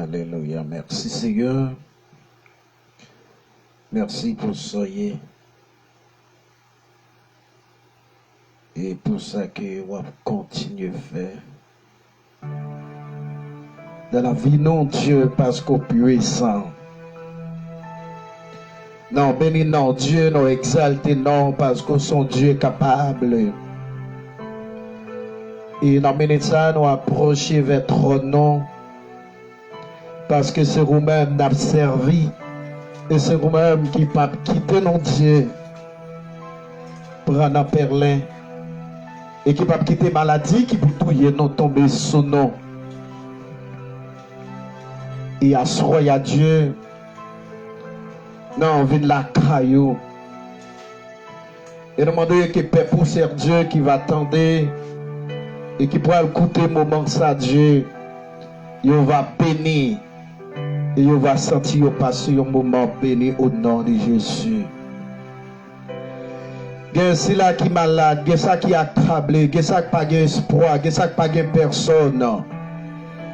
Alléluia. Merci Seigneur. Merci pour soyez. Et pour ça que vous continuez à faire. Dans la vie, non Dieu, parce qu'au puissant. Non, béni non Dieu, non exalté non, parce que son Dieu capable. Et dans minute ça, nous approcher vers ton nom. Parce que c'est vous-même qui avez servi. Et c'est vous-même qui pas quitter nos Dieu. Prendre un perlin. Et qui pas quitter maladie, qui peut touiller nous tomber sous nous. Et assoyer à Dieu. Non, vient la caillou. Et demander que Père pousser Dieu qui va attendre. Et qui pourra écouter le moment que ça Dieu. Il va bénir. Et il va sentir passer un moment béni au nom de Jésus. Il y a ceux qui sont malades, il y a ceux qui sont accablés, il y a ceux qui n'ont pas d'espoir, il y a ceux qui n'ont pas de personne.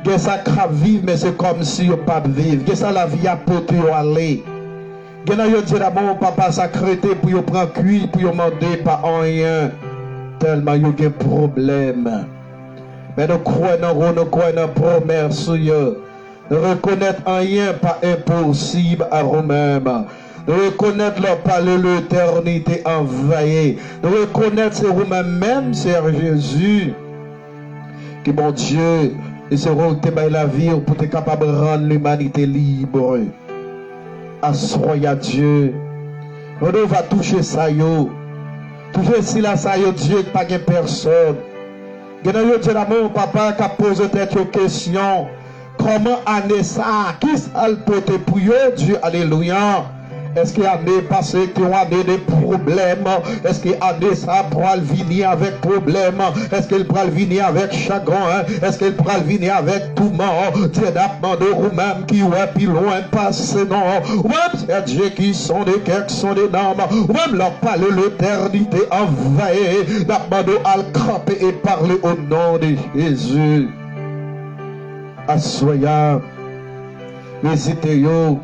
Il y a ceux qui vivent, mais c'est comme si ils ne pas vivre. Il y a ceux qui la vie à porter ou aller. Il y a ceux qui disent d'abord, papa sacrété pour ils prendre cuit, pour ils demander pas rien. Tellement il y a des problèmes. Mais nous croyons dans la promesse. De reconnaître rien pas impossible à vous-même. De reconnaître leur parler l'éternité envahie. De reconnaître c'est vous-même, même Seigneur Jésus, qui mon Dieu, et c'est vous qui la vie pour être capable de rendre l'humanité libre. Assoyez à Dieu. On va toucher ça, yo. Toucher si là, ça, yo, Dieu, pas de personne. Vous avez dit l'amour, papa, qui a posé cette question. Comment année ça? Qui ça le peut pour eux, Dieu? Alléluia. Est-ce qu'il y a année passée qui ont amené des problèmes? Est-ce qu'il y a année ça pour venir avec problème? Est-ce qu'il pourra venir avec chagrin? Est-ce qu'il pourra venir avec tout mort? Dieu n'a demandé vous-même qui est plus loin passé, non? Ou même c'est Dieu qui sont des cœurs, qui sont des noms. Ou même leur parler l'éternité envahie. N'a demandé à le camper et parler au nom de Jésus. Assoyez, visitez-vous.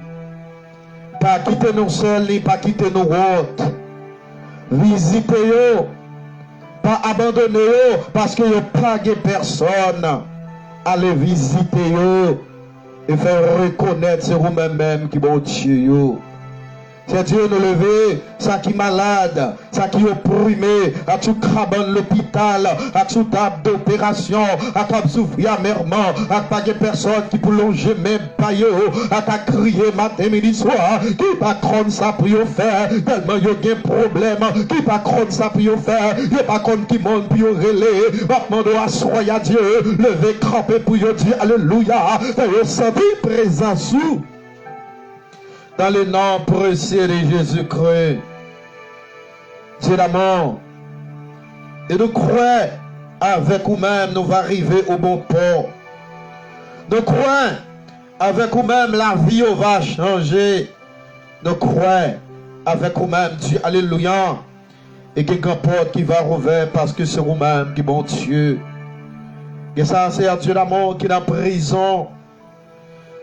Pas quitter nous seuls, pas quitter nous autres. Visitez-vous. Pas abandonnez-vous parce que vous n'avez pas de personne. Allez visiter-vous et faire reconnaître c'est vous-même qui bon Dieu. C'est Dieu nous lever, ça qui est malade, ça qui est opprimé, à tout cabane l'hôpital, à tout table d'opération, à tout souffrir amèrement, à pas de personnes qui pour longer même pas yo, à ta crier matin, midi, soir, qui pas contre ça pour yo faire, tellement yo gen problème, qui pas contre ça pour yo faire, yo pas contre qui monde pour yo relais, maintenant doit soyez à Dieu, lever, camper pour yo dire alléluia, et yo senti présent sous. Dans le nom précieux de Jésus-Christ, c'est l'amour. Et nous croyons avec vous-même, nous va arriver au bon port. Nous croyons avec vous-même, la vie va changer. Nous croyons avec vous-même, Dieu, alléluia. Et qu'il y a une porte qui va rouvrir parce que c'est vous-même qui est bon Dieu. Et ça, c'est Dieu l'amour qui est en prison.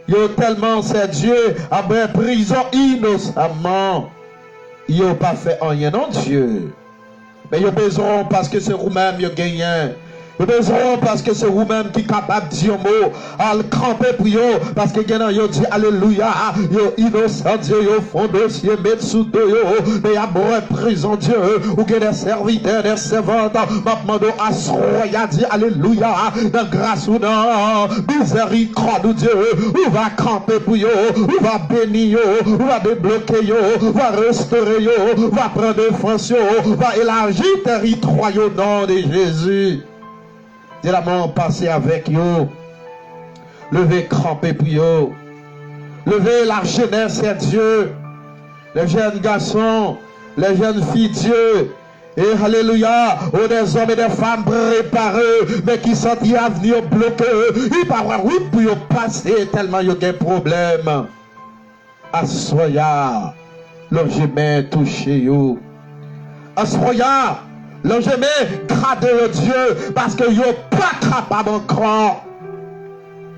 Yo tellement c'est Dieu après prison innocemment. Yo pas fait rien non Dieu. Mais yo besoin parce que c'est vous-même yo gagnent. Yo besoin parce que c'est vous-même qui capable de dire mot à le camper pour yo parce que gagnant yo dit alléluia. Yo innocent Dieu yo fond dossier mettre sous dos yo mais à bon prison Dieu ou que des serviteurs des servantes maintenant assoya dit alléluia dans grâce ou dans miséricorde de Dieu ou va camper pour yo ou va bénir yo ou va débloquer yo va restaurer yo va prendre défense yo va élargir territoire au nom de Jésus. Dieu l'amour passer avec yo. Levez crampé pour yo. Levez la jeunesse c'est Dieu. Les jeunes garçons, les jeunes filles Dieu. Et alléluia, oh des hommes et des femmes préparés, mais qui sentent à venir bloquer. Ils parlent oui pour yo passer tellement yo des problèmes. Assoya, logement touché yo. Assoya. L'on jamais gradé Dieu parce que yo pas capable encore.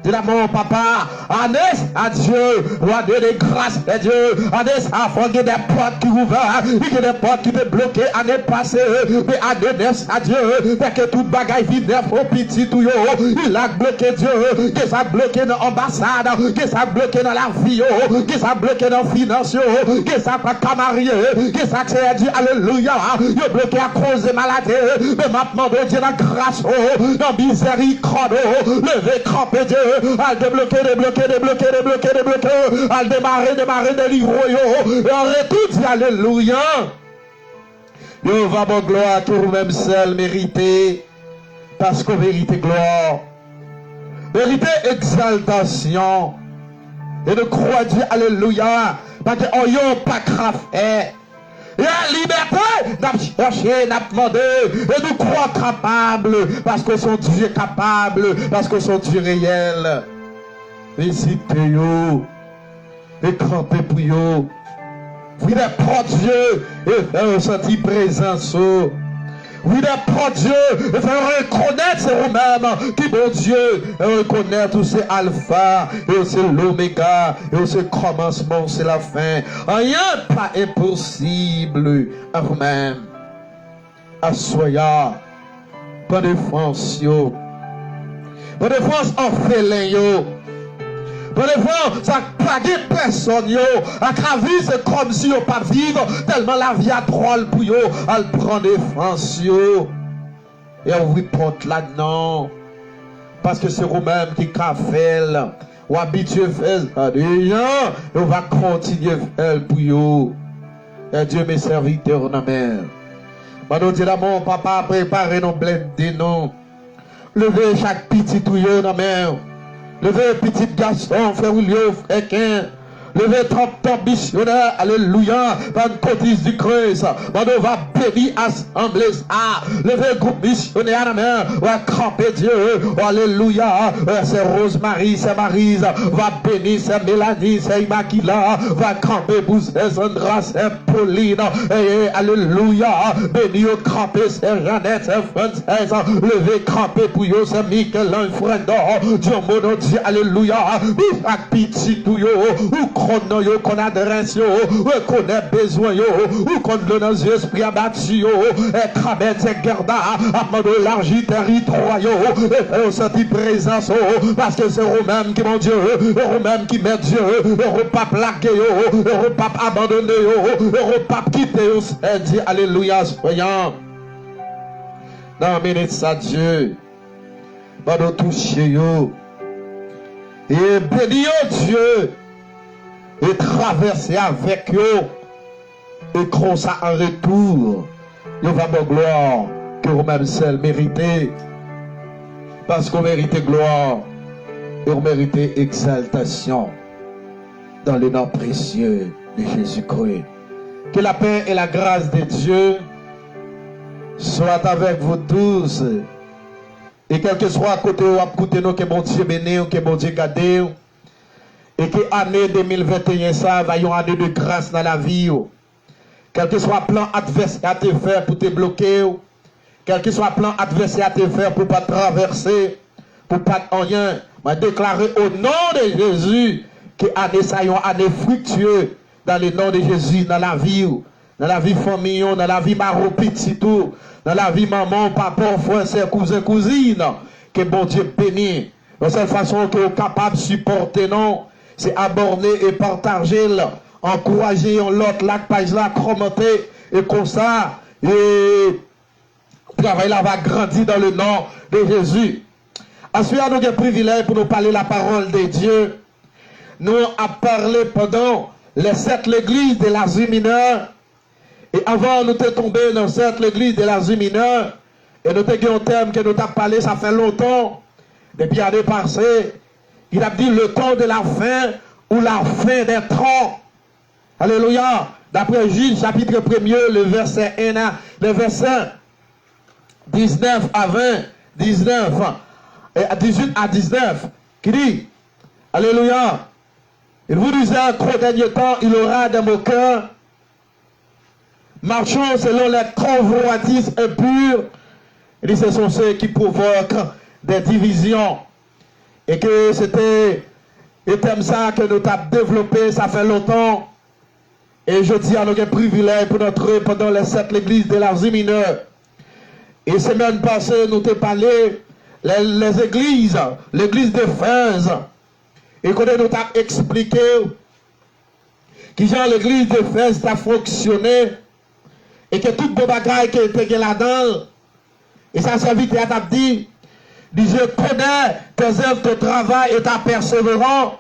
Dis la mon papa, annonce à Dieu, roi Dieu de grâce de Dieu, annonce à forger des portes qui ouvrent, il y a des portes qui étaient bloquées l'année passée, mais annonce à Dieu, dès que toute bagaille vit neuf au petit tout, il a bloqué Dieu, que ça a bloqué dans l'ambassade, que ça a bloqué dans la vie, que ça a bloqué dans la finance, que ça a pas marié, que ça a dit alléluia, il a bloqué à cause des maladies, mais maintenant Dieu la grâce, dans miséricorde, levé, crampé Dieu, à débloquer, à démarrer, délivrer, et en retour dit alléluia. Yo va mon gloire que vous-même seul méritez, parce que vérité gloire, vérité exaltation, et de croire dire alléluia, parce que on yon pas craft. Et la liberté, n'a cherché, n'a demandé, et nous croyons capables, parce que son Dieu est capable, parce que son Dieu réel. Visitez-vous, et campez pour vous. Oui, des portes Dieu, et faire ressentir présence. Oui, des portes Dieu, et faire reconnaître c'est vous-même, qui bon Dieu, et reconnaître où c'est alpha, et c'est l'oméga, et c'est commencement, c'est la fin. Rien pas impossible à vous-même. Assoya, pas de défense, yo. Pas de défense en félin, yo. Pour les fois, ça n'a pas de personne, yo. À la vie, c'est comme si on ne pas vivre, tellement la vie a drôle pour yo. Elle prend défense, yo. Et on vous porte là-dedans. Parce que c'est vous-même qui a fait, ou habitué faire ça. Et on va continuer à faire pour yo. Et Dieu, mes serviteurs, en mer. Maintenant, dis là, mon papa, préparez nos blindés, non. Levez chaque petit tuyau dans la mer. Levez petit garçon, frère William, frère Quin. Levez top missionnaire, alléluia, par une cotise du Christ. On va bénir assemblée ça. Levez groupe missionnaire, amen. On va camper Dieu, alléluia. C'est Rosemary, c'est Maryse. Va bénir, c'est Mélanie, c'est Immaculata. Va camper pour c'est Sandra, c'est Pauline. Et alléluia. Béni au camper, c'est Jeannette, c'est Française. Levez camper pour eux, c'est Michel-Ange, Frendo. Dieu mon Dieu, alléluia. Chaque petit tout yo, qu'on yo, qu'on adresse yo, qu'on a besoin yo, ou qu'on donne nos esprits abattus yo, et traverse ces garda, avant de l'argent territoire yo, et fait au senti présence parce que c'est eux-mêmes qui mon Dieu, eux-mêmes qui met Dieu, eux pas plaqué yo, eux pas abandonné yo, eux pas quitté yo, et dit alléluia, soyons. Dans minute ça Dieu, va nous toucher yo, et bénis Dieu, et traverser avec eux, et comme ça en retour, nous va mon gloire, que vous-même seul méritez, parce qu'on mérite gloire, et on mérite exaltation, dans le nom précieux de Jésus-Christ. Que la paix et la grâce de Dieu soient avec vous tous, et quel que soit à côté ou à côté nous, que bon Dieu bénisse, que bon Dieu garde, et que l'année 2021, ça va y avoir une année de grâce dans la vie. Quel que soit le plan adversaire à te faire pour te bloquer, quel que soit le plan adversaire à te faire pour ne pas traverser, pour ne pas rien, je déclarer au nom de Jésus que l'année ça y a une année fructueuse dans le nom de Jésus, dans la vie famille, dans la vie maro petit tout, dans la vie maman, papa, frère, cousin, cousine, que bon Dieu bénisse. La seule façon que vous êtes capable de supporter, non, c'est aborder et partager, encourager l'autre, la page là, commenter, et comme ça, et le travail là va grandir dans le nom de Jésus. Ensuite, nous avons le privilège pour nous parler la parole de Dieu. Nous avons parlé pendant les 7 églises de l'Asie mineure. Et avant, nous sommes tombés dans cette église de l'Asie mineure. Et nous avons un thème que nous avons parlé, ça fait longtemps. Depuis l'année passée, il a dit le temps de la fin ou la fin des temps. Alléluia. D'après Juge, chapitre 1er, le verset 1, le verset 19 à 20, 19, et 18 à 19, qui dit, alléluia, il vous disait qu'au dernier temps, il aura dans vos cœurs, marchons selon les convoitises impures. Il dit, ce sont ceux qui provoquent des divisions Et que c'était un thème ça que nous avons développé, ça fait longtemps. Et je dis à nous un privilège pour notre pendant les 7 l'église de l'Asie mineure. Et semaine passée, nous avons parlé les églises, l'église d'Éphèse. Et qu'on nous a expliqué qui genre l'église d'Éphèse a fonctionné et que tout bon bagage qui était là-dedans. Et ça serviteur a dit, je connais tes œuvres de travail et ta persévérance.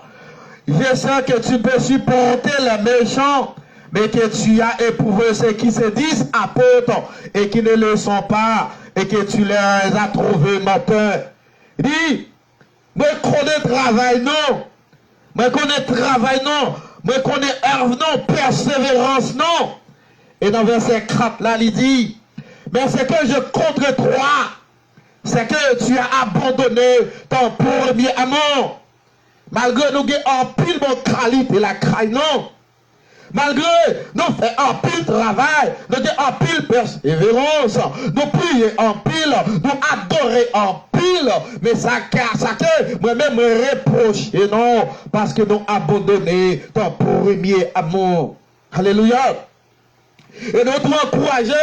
Je sais que tu peux supporter les méchants, mais que tu as éprouvé ceux qui se disent apôtres et qui ne le sont pas, et que tu les as trouvés menteurs. Il dit, moi connais travail non, moi connais travail non, moi connais œuvre non, persévérance non. Et dans verset 4 là, il dit, mais ce que je contre toi, c'est que tu as abandonné ton premier amour. Malgré nous avons en pile mon qualité, la craille, non. Malgré nous faisons en pile travail, nous avons en pile persévérance, nous prions en pile, nous adorons en pile, mais ça que moi-même me reproche, non, parce que nous abandonné ton premier amour. Alléluia. Et nous devons encourager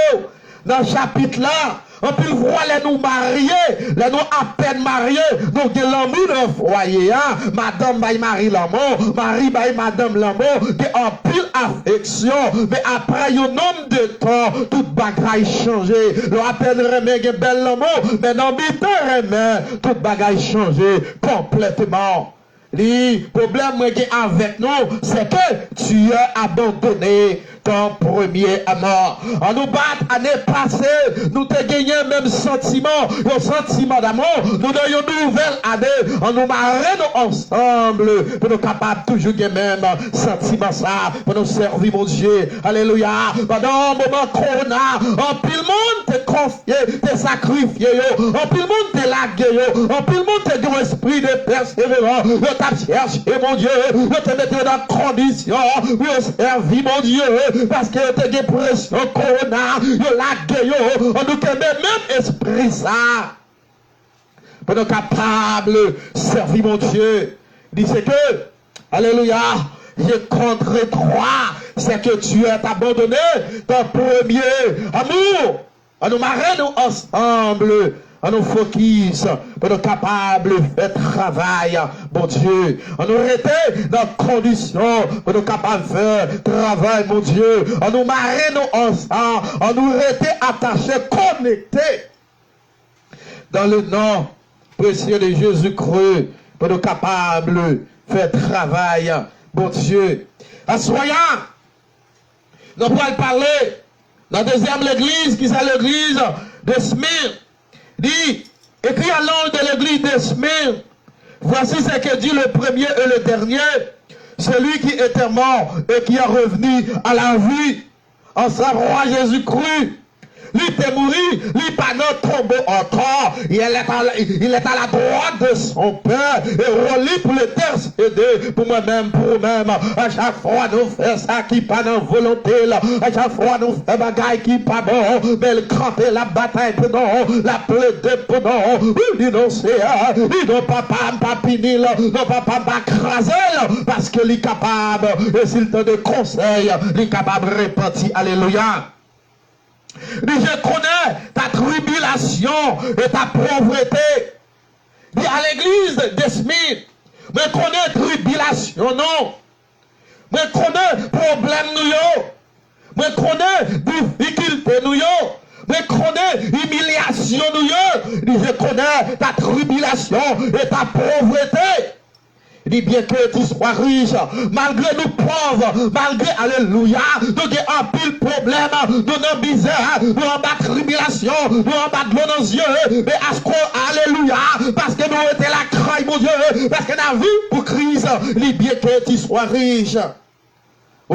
dans ce chapitre-là. On peut voir les nous mariés, les nous à peine mariés, nous avons l'amour d'un foyer, hein? Madame baille Marie l'amour, Marie baille Madame l'amour, qui en pile affection, mais après un nombre de temps, toute bagaille changé. L'on à peine remet un bel l'amour, mais dans le temps remet, toute bagaille changé complètement. Le problème avec nous, c'est que tu as abandonné ton premier amour. On nous bat l'année passée, nous te gagné même sentiment, le sentiment d'amour. Nous avons une nouvelle année, on nous marre ensemble pour nous capables toujours de même sentiment ça, pour nous servir mon Dieu. Alléluia. Pendant un moment qu'on a, en pile monde te confié, te sacrifié, en pile monde te lagué, en pile monde te donné esprit de persévérance. T'as cherché mon Dieu, je te mets dans condition, pour servir mon Dieu, parce que tu as des pressions qu'on a, on nous met même esprit ça, pour nous capables de servir mon Dieu. Il dit c'est que, alléluia, j'ai contre toi, c'est que tu as abandonné ton premier amour. On nous marre nous ensemble. On nous focus pour nous capables de faire travail, mon Dieu. On nous arrête dans conditions pour nous capables de faire travail, mon Dieu. On nous marre nous ensemble. On nous arrête attachés, connectés dans le nom précieux de Jésus-Christ pour nous capables de faire travail, mon Dieu. Assoyant, nous pourrons parler dans la deuxième église, qui est l'église de Smyrne. Dit, écrit à l'ange de l'église de Smyrne, voici ce que dit le premier et le dernier, celui qui était mort et qui est revenu à la vie, en sa roi Jésus-Christ. Lui était mort, lui pas notre tombeau encore, il est à la droite de son Père, et relie pour l'intercéder, pour moi-même, pour nous-mêmes. À chaque fois, nous faisons ça qui pas dans volonté, là. À chaque fois, nous faisons bagaille qui pas bon, mais le camper la bataille pour nous, la plaider pour nous, l'innoncer, il ne pas papini, non pas craser, parce qu'il est capable, et s'il te donne conseil, il est capable de repentir. Alléluia. Je connais ta tribulation et ta pauvreté. Dis à l'église de Smith, je connais tribulation, non. Je connais problème, nous. Je connais difficulté, nous. Je connais humiliation, nous. Je connais ta tribulation et ta pauvreté. Il dit bien que tu sois riche, malgré nous pauvres, malgré, alléluia, nous avons un pile problème, nous avons misère, nous avons bas tribulation, nous avons bas de l'eau dans les yeux, mais à ce qu'on, alléluia, parce que nous étions la crainte, mon Dieu, parce que la vie pour Christ, il dit bien que tu sois riche.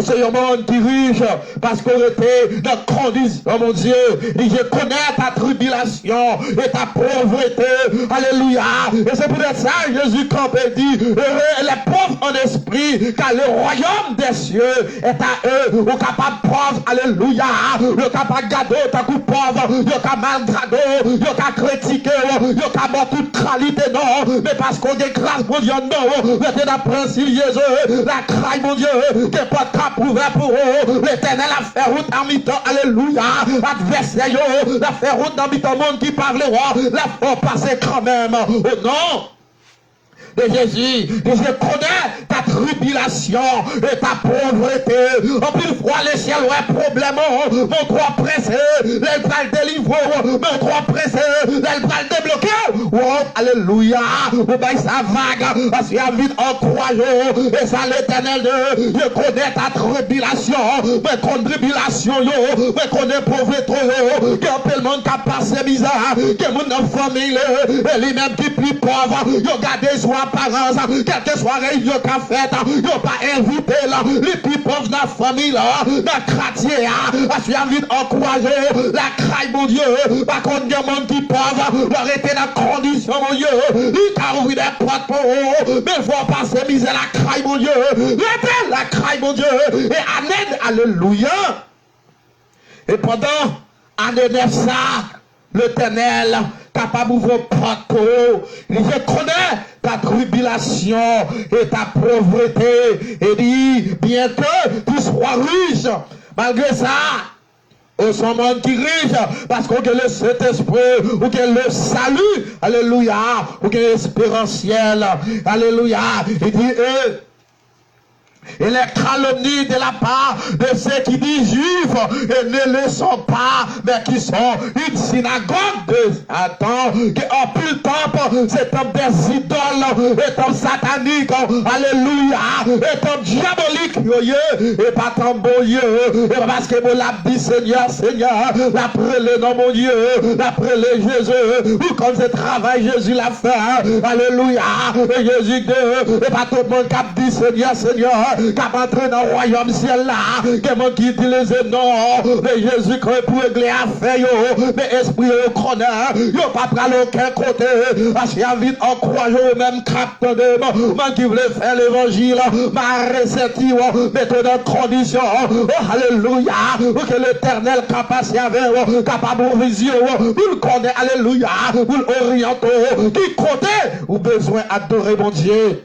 C'est un monde qui riche parce qu'on était dans la condition, mon Dieu. Et je connais ta tribulation et ta pauvreté. Alléluia. Et c'est peut-être ça, Jésus campé dit, heureux les pauvres en esprit, car le royaume des cieux est à eux. Ou capable pauvre, alléluia. Le capable gado, ta coup pauvre. Le capable malgrado, le capable critiquer, le capable toute qualité, non. Mais parce qu'on a grâce, mon Dieu, non. Mettez la principe, Jésus, la craille, mon Dieu, qui est pas ouvert pour eux. L'Éternel a fait route en mi-temps. Alléluia. Adversaire, la fait route dans mi-temps monde qui parle le roi. La faut passer quand même. Au nom de Jésus, je connais ta tribulation et ta pauvreté. En plus fois, les ciels ont un problème. Mon droit pressé, les balles délivrés, mon droit pressé, les balles débloquées. Oh, alléluia. Vous voyez ça vague, parce qu'il y a vite en croyant. Et ça, l'Éternel, je connais ta tribulation, mais ton tribulation, mais connais pauvreté, que peu le monde qui a passé misère, que mon famille, et lui-même qui est plus pauvre, il a soit apparence, quelle que soit réunion qu'a fait, ils n'ont pas invité là, les plus pauvres de la famille là, dans le quartier, je suis envie d'encourager la craille, mon Dieu, par contre, il y a des gens qui pauvres, leur était dans la condition, mon Dieu, ils ont ouvert des portes pour eux, mais il faut passer misère la craille, mon Dieu, répète la craille, mon Dieu, et amen, alléluia. Et pendant année 900, l'Éternel capable d'ouvrir porte pour eux. Je connais ta tribulation et ta pauvreté. Et dit, bien que tu sois riche, malgré ça, au son monde qui riche, parce qu'on a le Saint-Esprit, ou que le salut, alléluia, ou que l'espérentiel, alléluia. Il dit, et les calomnies de la part de ceux qui disent juifs et ne le sont pas, mais qui sont une synagogue de Satan, qui en plus temple, c'est comme des idoles, et comme sataniques, alléluia, et comme diabolique, et pas comme bon Dieu, et parce que vous l'avez dit, Seigneur, Seigneur, l'après le nom, mon Dieu, l'après le Jésus, ou comme ce travail, Jésus l'a fait, alléluia, et Jésus de, et pas tout le monde qui a dit, Seigneur, Seigneur, qui a entré dans le royaume ciel là, qui dit les non, mais Jésus qui pour régler affaire, mais esprit connaît, il n'a pas pris aucun côté, parce qu'il y a vite en croyant même capteur de moi qui voulait faire l'évangile, m'a ressorti, mettons dans condition, alléluia, que l'éternel capacité avec, capable de vision, vous le connaissez, alléluia, vous l'orientez, qui compte, ou besoin d'adorer mon Dieu.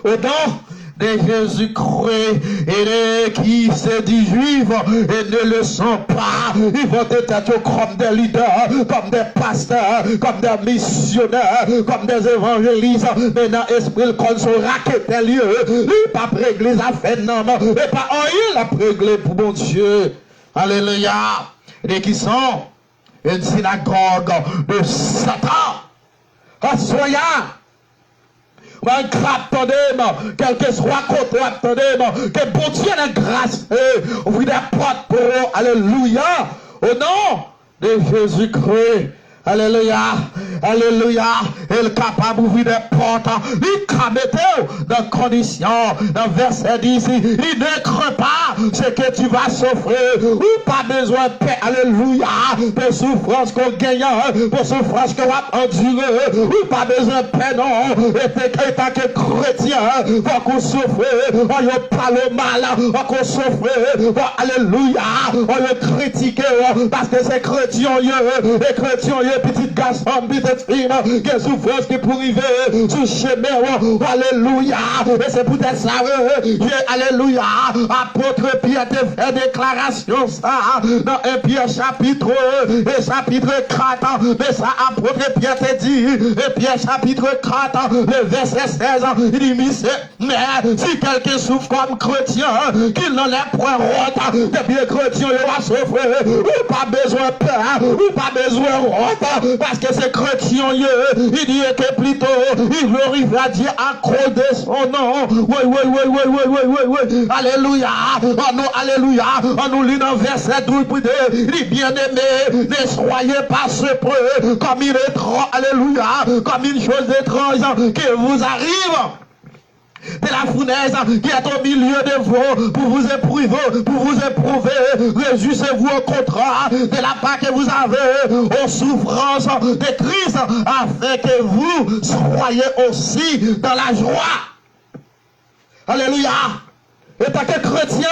Au nom de Jésus-Christ et qui se dit juifs et ne le sont pas, ils vont être comme des leaders, comme des pasteurs, comme des missionnaires, comme des évangélistes, mais dans l'esprit qu'on saura que tel lieu, il pas régler les affaires, non, et pas il a réglé pour mon Dieu. Alléluia. Et qui sont une synagogue de Satan. Soyez un crabe tandem, quel que soit côté tandem, que bon Dieu la grâce, ouvre des portes pour eux, alléluia, au nom de Jésus-Christ. Alléluia, alléluia, il est capable d'ouvrir des portes, il est dans condition, dans verset 10, il ne craint pas ce que tu vas souffrir, ou pas besoin de paix, alléluia, pour souffrance qu'on gagne, pour souffrance qu'on va endurer, ou pas besoin de paix, non, et tant que chrétien, faut qu'on souffre, on ne parle mal, faut qu'on souffre, alléluia, on le critique, parce que c'est chrétien, les chrétiens, petite garçon, petite fille, qui souffrance qui pour arriver sur le chemin, alléluia, et c'est peut-être ça, alléluia, apôtre Pierre te fait déclaration ça, dans 1 Pierre chapitre 4, mais ça apôtre Pierre te dit, et Pierre chapitre 4, le verset 16, il dit, mais si quelqu'un souffre comme chrétien, qu'il n'en ait point honte, que bien chrétien, il va souffrir, ou pas besoin de peur, ou pas besoin de honte, parce que c'est chrétien, il dit que plutôt, il glorifie à Dieu à cause de son nom. Oui. Alléluia. Alléluia. On nous lit dans verset 12, il dit, bien-aimé, ne soyez pas surpris comme une étrange, alléluia, comme une chose étrange qui vous arrive. de la fournaise qui est au milieu de vous pour vous éprouver. Réjouissez-vous au contraire de la part que vous avez aux souffrances de Christ, afin que vous soyez aussi dans la joie. Alléluia. Et tant que chrétien,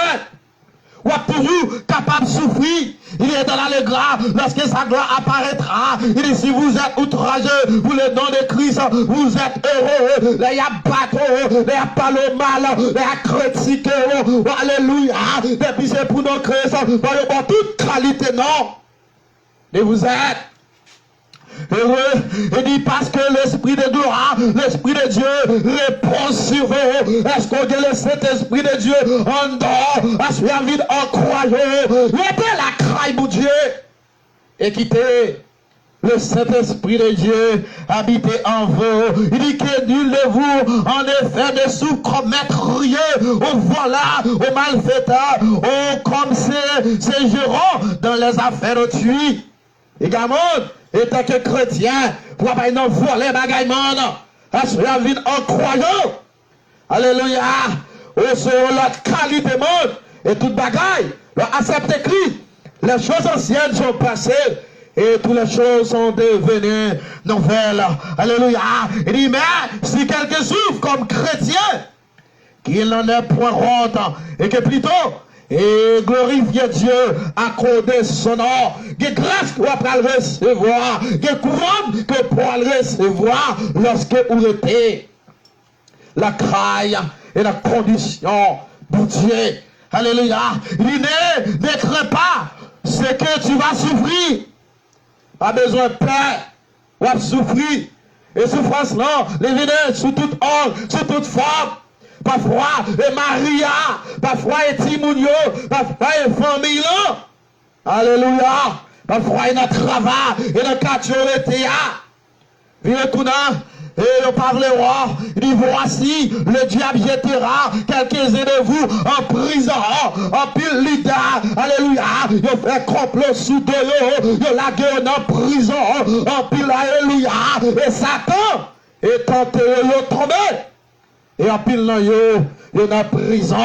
ou toujours capable de souffrir, il est dans l'allégresse lorsque sa gloire apparaîtra. Il dit, si vous êtes outrageux pour le nom de Christ, vous êtes heureux. Là, il y a bateau, il y a pas le mal, il y a critiqué. Alléluia. Depuis c'est pour nos Christ, par toute qualité, non. Et vous êtes heureux. Il dit parce que l'esprit de gloire, l'esprit de Dieu répond sur vous. Est-ce qu'on a le Saint-Esprit de Dieu en dehors, à suivre vide en croyant? Mettez la craille pour Dieu et quittez le Saint-Esprit de Dieu habiter en vous. Il dit que nul de vous en effet ne souffre commettre rien au voilà, au malfaiteur, au comme ces gérants dans les affaires d'autrui. Également, et tant que chrétien, pour pas nous voler bagaille monde, à ce vide en croyant. Alléluia. Au sur la qualité monde et toute bagaille, accepter Christ. Les choses anciennes sont passées et toutes les choses sont devenues nouvelles. Alléluia. Il dit, mais si quelqu'un souffre comme chrétien, qu'il n'en ait point honte, et que plutôt, et glorifier Dieu, accorder son nom, que grâce qu'on va le recevoir, que couronne que pour le recevoir lorsque vous êtes la craille et la condition pour Dieu. Alléluia. Il ne crains pas ce que tu vas souffrir. Pas besoin de peur, ou de souffrir. Et souffrance là, les venez sous toute ordre, sous toute forme. Parfois, et Maria, parfois, et Timounio, parfois, et famille. Alléluia. Parfois, il y a travail, et le quartier, le théâtre. Puis le tournant, et on parlera, il dit, voici, le diable jettera quelques-uns de vous en prison, en pile leader. Alléluia. Il fait complot sous deux, il la gueule en prison, en pile, alléluia. Et Satan est tenté de tomber. Et en pile, il y a prison.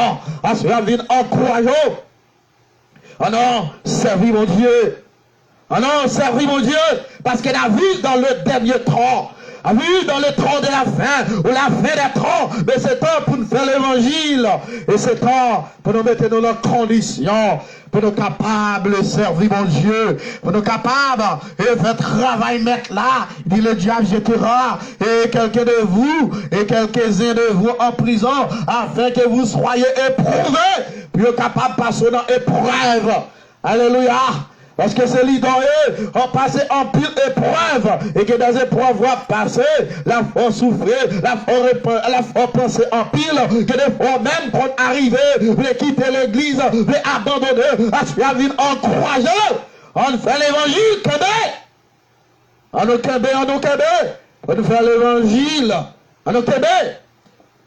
À ce moment en croyant. Oh non, servis mon Dieu. Oh non, servis mon Dieu. Parce qu'il a vu dans le dernier temps. A vu dans le temps de la fin, ou la fin des temps, mais c'est temps pour nous faire l'évangile. Et c'est temps pour nous mettre dans la condition, pour nous capables de servir mon Dieu, pour nous capables de faire travail mettre là. Il dit le diable jettera, et quelqu'un de vous, et quelques-uns de vous en prison, afin que vous soyez éprouvés, puis capables de passer dans l'épreuve. Alléluia. Parce que c'est l'idée, on passe en pile épreuve, et que dans les épreuves, on va passer, la fois souffrir, la fois penser en pile, que des fois même qu'on arrive, vous quitter l'église, vous abandonner, à ce qu'il y a en croyant, on fait l'évangile, on nous on fait l'évangile, on nous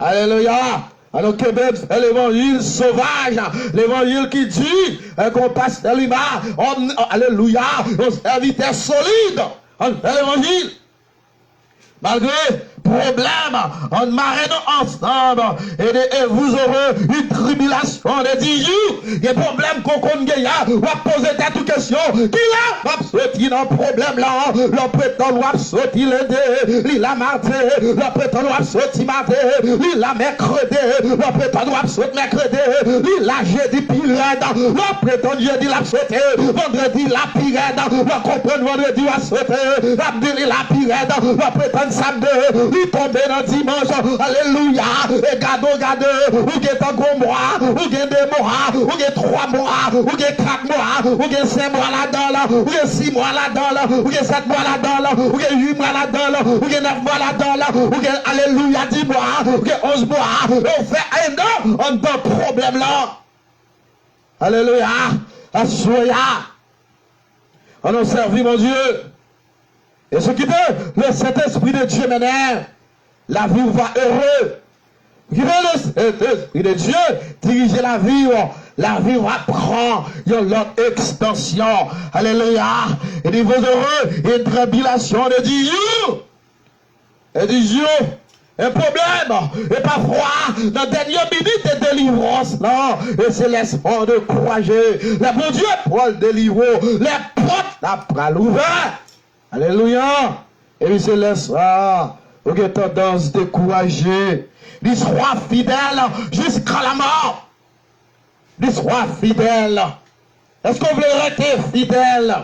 alléluia. Alors Québec fait l'évangile sauvage, l'évangile qui dit qu'on passe à l'humain, alléluia, on serviteur solide, on fait l'évangile. Malgré problème, on marine ensemble et vous aurez une tribulation de 10 jours. Les problèmes qu'on connaît, on va poser des questions. Qui là va sortir dans le problème là? Le prétend va sortir lundi, il a mardi, le prétend va sortir mardi, il a mercredi, le prétend va sortir mercredi, il a jeudi pirate, le prétend jeudi la sortir, vendredi la pirate, le comprendre vendredi va sortir, samedi la pirate, le prétend samedi. Il tombe dans dimanche, alléluia, et gade, ou get un gros mois, ou get 2 mois, ou get 3 mois, ou get 4 mois, ou get 5 mois là-dedans, ou get 6 mois là-dedans, ou get 7 mois là-dedans, ou get 8 mois là-dedans, ou get 9 mois là-dedans, ou get, alléluia, 10 mois, ou get 11 mois, on fait un an, on a un problème là. Alléluia, assoya, on a servi mon Dieu. Et ce qui veut, le Saint-Esprit de Dieu maintenant, la vie va heureux. Qui veut le Saint-Esprit de Dieu diriger la vie va prendre l'autre extension. Alléluia. Et dit, vous heureux, une tribulation de 10 jours. Et 10 jours, un problème. Et parfois, dans la dernière minute de délivrance, là, et c'est l'espoir de courager. Le bon Dieu pour le délivrer. Les portes après l'ouvert. Alléluia. Et puis c'est l'espoir. Vous avez tendance de décourager. Il sera fidèle jusqu'à la mort. Il sera fidèle. Est-ce qu'on veut rester fidèle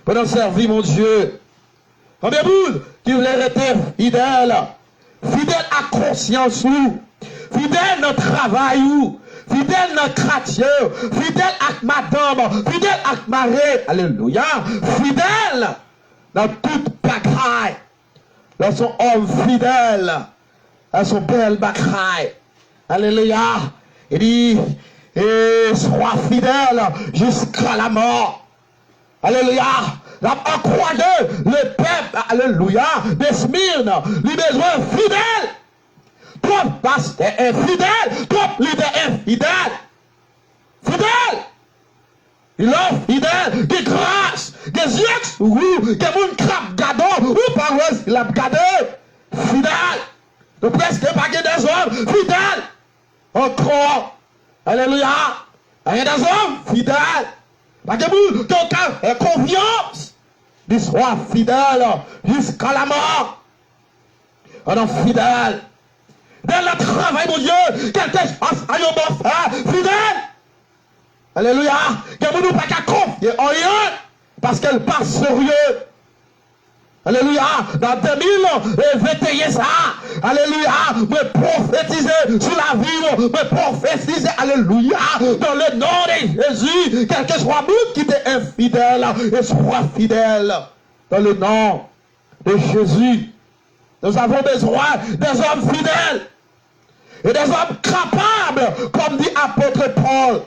pendant servir mon Dieu? Combien de monde qui voulait rester fidèle? Fidèle à conscience ou? Fidèle dans le travail ou? Fidèle dans le quartier? Fidèle à madame? Fidèle à mari? Alléluia. Fidèle dans toute bagaille. Dans son homme fidèle. Dans son belle bagaille. Alléluia. Il dit, et sois fidèle jusqu'à la mort. Alléluia. En croyant le peuple, alléluia, de Smyrne, lui besoin fidèle. Trop pasteur infidèle, trop leader infidèle. Fidèle. Il offre fidèle, qui grâce, qui yeux, ou qui moun crap gado, ou paroisse, il a gado. Fidèle. De presque pas que des hommes fidèles. Encore. Alléluia. Il y a des hommes fidèles. Parce que vous, quelqu'un est confiance. Il soit fidèle jusqu'à la mort. On est fidèle. Dans le travail, mon Dieu, quelqu'un passe à yon bon frère, fidèle. Alléluia. Que vous ne pas qu'à confier en rien. Parce qu'elle passe sérieux. Alléluia. Dans 2021, ça. Alléluia. Me prophétiser sur la vie. Me prophétiser. Alléluia. Dans le nom de Jésus. Quel que soit nous qui est infidèle. Et soit fidèle. Dans le nom de Jésus. Nous avons besoin des hommes fidèles. Et des hommes capables. Comme dit apôtre Paul.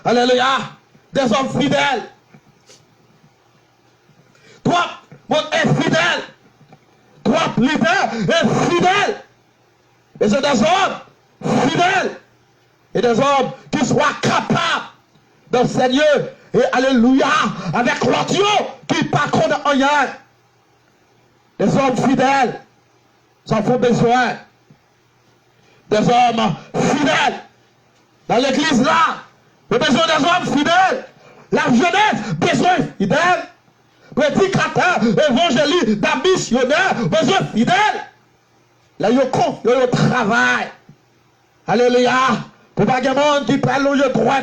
Alléluia. Des hommes fidèles. Toi, mon infidèle. Toi, leader, infidèle. Et c'est des hommes fidèles. Et des hommes qui soient capables d'enseigner. Et alléluia, avec l'audio qui ne pas connaît rien. Des hommes fidèles. Ça faut besoin. Des hommes fidèles. Dans l'église là, il y a besoin des hommes fidèles. La jeunesse, besoin fidèle. Prédicateur, évangéliste, missionnaire, besoin fidèle. Là, il y a travail. Alléluia. Pour pas que les gens qui parlent au droit,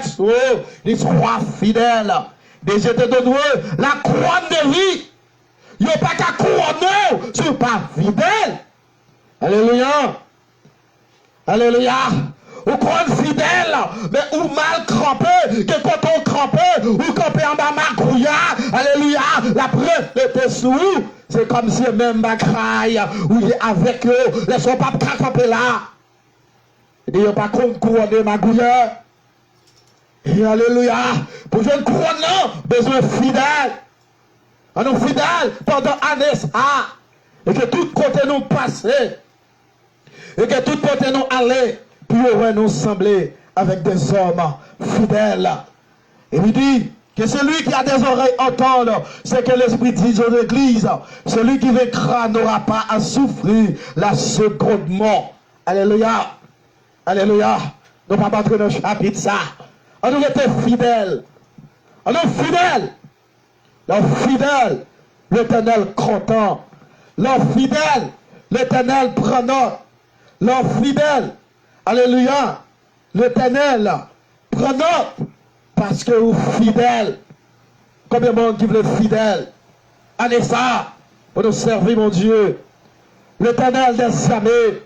ils soient fidèles. Déjà te donne la couronne de vie. Il n'y a pas qu'à couronner, tu pas fidèle. Alléluia. Alléluia. Ou couronne fidèle, mais ou mal crampé, que quand on crampé, ou campé en bas magrouillard, alléluia, la preuve était sous, c'est comme si même bagaille, ou il est avec eux, laissons pas camper là. Il n'y a pas contre couronner magrouillard. Et alléluia, pour jouer une couronne là, besoin fidèle. On est fidèle pendant années ça, et que tout côté nous passer, et que tout côté nous aller. Puis on va nous sembler avec des hommes fidèles. Et il dit que celui qui a des oreilles entendre ce que l'Esprit dit aux églises. Celui qui vaincra n'aura pas à souffrir la seconde mort. Alléluia. Alléluia. Nous ne pas battre dans le chapitre ça. On nous était fidèles. On est fidèles. L'homme fidèle, l'Éternel content. L'homme fidèle, l'Éternel prenant. L'homme fidèle. Alléluia. L'Éternel, prends note, parce que vous fidèles. Combien de monde qui veut être fidèle? Allez ça, pour nous servir, mon Dieu. L'Éternel des armées,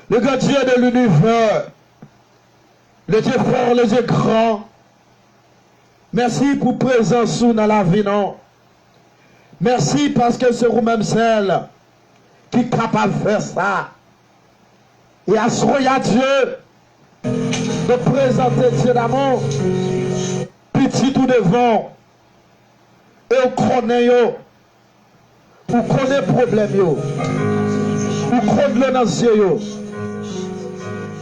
le grand Dieu de l'univers, le Dieu fort, le Dieu grand. Merci pour présence dans la vie, non? Merci parce que c'est vous-même celle qui est capable de faire ça. Et assoyez à Dieu de présenter Dieu d'amour, petit tout devant, et on connaît, on connaît le problème, on connaît le nazier.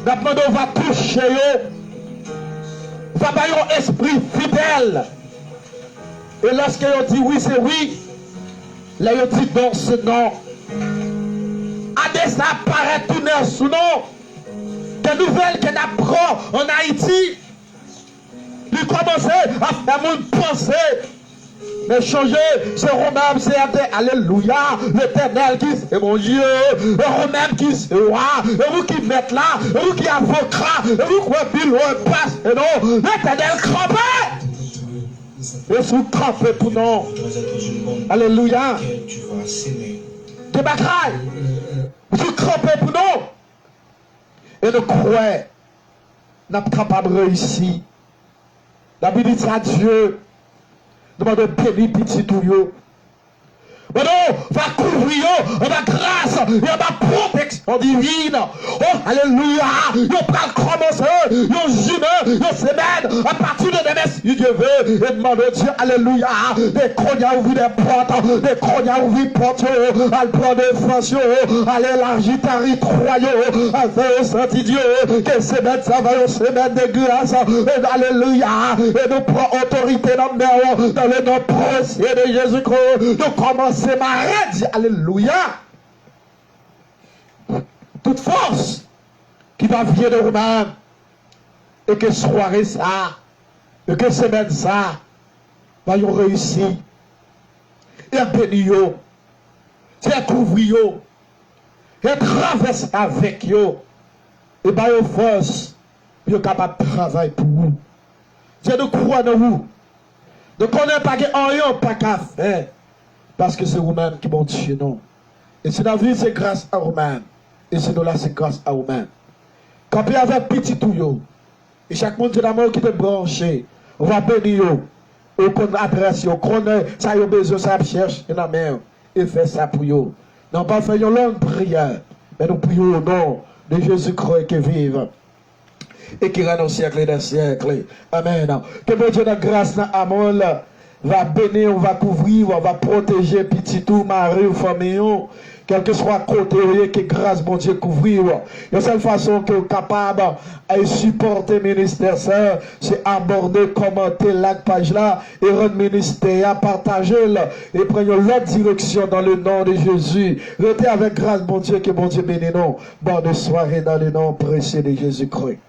Maintenant, on va toucher, on va avoir un esprit fidèle. Et lorsque on dit oui, c'est oui, là, on dit non, c'est non. ça paraît tout neuf sous nous. Des nouvelles qu'on apprend en Haïti. Lui commencer à faire mon pensée. Mais changer, c'est Romain, c'est alléluia, l'éternel qui c'est mon Dieu, et Romain qui c'est roi, et vous qui mettez là, et vous qui avocat, et vous qui êtes loin, passe, et non, l'éternel crampé. Et vous crampez pour nous. Alléluia. Des batailles. Vous crampez pour nous. Et nous croyons, nous sommes capables de réussir. La Bible dit à Dieu, demande de bénir petit tout yo. Maintenant, va couvrir la grâce et la protection divine. Oh, alléluia. Yo va commencer, yo journée, yo semaine, à partir de demain, si Dieu veut, et demande Dieu, alléluia. Des cognacs ouvrent des portes, des cognacs ouvrent portes, à prendre des France, à l'élargir territoire, à faire au Saint-Dieu, que semaine, ça va une semaine de grâce, et alléluia. Et nous prenons autorité dans le nom précieux de Jésus-Christ. Nous commençons ma alléluia. Toute force qui va venir de Romain, et que soirée ça, et que semaine ça, va y réussir. Et bénir, et couvrir, et traverser avec eux, et par vos forces, vous êtes capable de travailler pour vous. Dieu nous croit dans vous. Ne connaît pas rien, pas qu'à faire. Parce que c'est vous-même qui monte chez nous. Et si la vie, c'est grâce à vous-même. Et sinon là, c'est grâce à vous-même. Quand il y avait petit tout, et chaque monde de l'amour qui te branché, on va bénir, on connaît l'adresse, on connaît, ça y a besoin, ça cherche, et la main, et fait ça pour vous. Non pas faire une longue prière, mais nous prions au nom de Jésus-Christ qui vive. Et qui règne au siècle des siècles. Amen. Que mon Dieu de grâce, amour, va bénir, on va couvrir, on va protéger petit tout, mari ou famille, quel que soit côté, que grâce, mon Dieu, couvrir. La seule façon que vous êtes capable de supporter le ministère, c'est aborder, commenter la page là, et rendre le ministère, partager et prendre l'autre direction dans le nom de Jésus. Restez avec grâce, mon Dieu, que mon Dieu bénisse nous. Bonne soirée dans le nom précieux de Jésus-Christ.